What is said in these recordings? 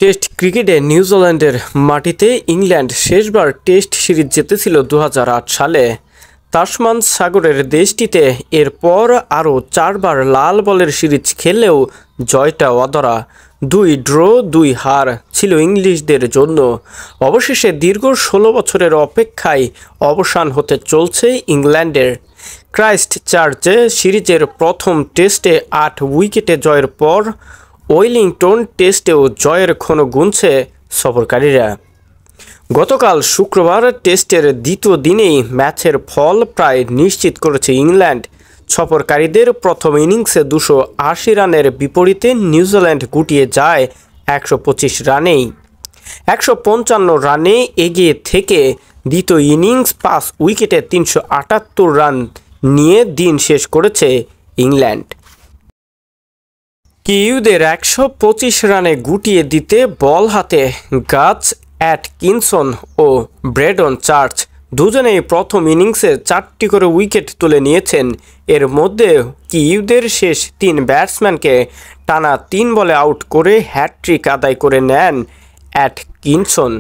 Test ক্রিকেটে নিউজিল্যান্ডের মাটিতে ইংল্যান্ড শেষবার টেস্ট সিরিজ জিতেছিল 2008 সালে। তাসমান সাগরের দেশটিতে এরপর আরও 4 বার লাল বলের সিরিজ খেললেও জয়টা অধরা। 2 ড্র 2 হার ছিল ইংলিশদের জন্য। অবশেষে দীর্ঘ 16 বছরের অপেক্ষায় অবসান হতে চলছে ইংল্যান্ডের। ক্রাইস্ট চার্চে সিরিজের প্রথম টেস্টে 8 উইকেটে জয়ের পর ওয়েলিংটন টেস্টেও জয়ের ক্ষণ গুনছে সফরকারীরা। গতকাল শুক্রবার টেস্টের দ্বিতীয় দিনেই ম্যাচের ফল প্রায় নিশ্চিত করেছে ইংল্যান্ড। সফরকারীদের প্রথম ইনিংসে 280 রানের বিপরীতে নিউজিল্যান্ড গুটিয়ে যায় 125 রানেই। 155 রানে এগিয়ে থেকে দ্বিতীয় ইনিংস 5 উইকেটে 378 রান নিয়ে দিন শেষ করেছে ইংল্যান্ড। কিউদের 125 রানে গুটিয়ে দিতে বল হাতে গাজ অ্যাটকিনসন ও ব্রেডন চার্চ দুজনেই প্রথম ইনিংসে 4টি করে উইকেট তুলে নিয়েছেন। এর মধ্যে কিউদের শেষ 3 ব্যাটসম্যানকে টানা 3 বলে আউট করে হ্যাটট্রিক আদায় করে নেন অ্যাটকিনসন।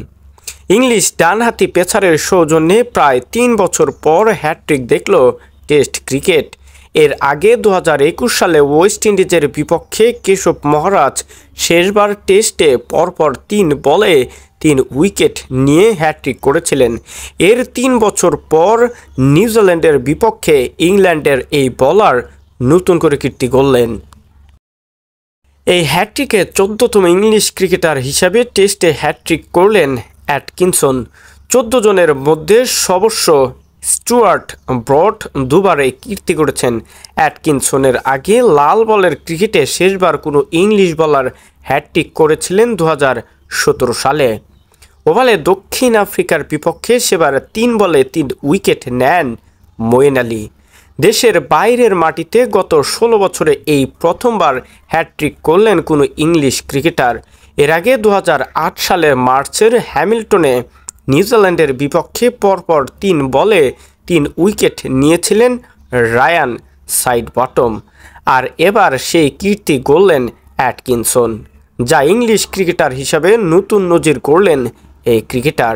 ইংলিশ ডানহাতি পেসারের সৌজন্যে প্রায় 3 বছর পর হ্যাটট্রিক দেখল টেস্ট ক্রিকেট। এর আগে 2021 সালে ওয়েস্ট ইন্ডিজের বিপক্ষে কেশব মহারাজ শেষবার টেস্টে পরপর 3 বলে 3 উইকেট নিয়ে হ্যাটট্রিক করেছিলেন। এর 3 বছর পর নিউজিল্যান্ডের বিপক্ষে ইংল্যান্ডের এই বোলার নতুন করে কীর্তি গড়লেন। এই হ্যাটট্রিকে 14তম ইংলিশ ক্রিকেটার হিসাবে টেস্টে হ্যাটট্রিক করলেন অ্যাটকিনসন। 14 জনের মধ্যে সর্বস্ব স্টুয়ার্ট ব্রড দুবারে কীর্তি করেছেন। অ্যাটকিনসনের আগে লাল বলের ক্রিকেটে শেষবার কোনো ইংলিশ বলার হ্যাটট্রিক করেছিলেন 2017 সালে। ওভালে দক্ষিণ আফ্রিকার বিপক্ষে সেবার 3 বলে 3 উইকেট নেন মঈন আলী। দেশের বাইরের মাটিতে গত 16 বছরে এই প্রথমবার হ্যাটট্রিক করলেন কোনো ইংলিশ ক্রিকেটার। এর আগে 2008 সালের মার্চের হ্যামিল্টনে নিউজিল্যান্ডের বিপক্ষে পরপর 3 বলে 3 উইকেট নিয়েছিলেন রায়ান সাইডবটম। আর এবার সেই কীর্তি গড়লেন অ্যাটকিনসন, যা ইংলিশ ক্রিকেটার হিসাবে নতুন নজির গড়লেন এই ক্রিকেটার।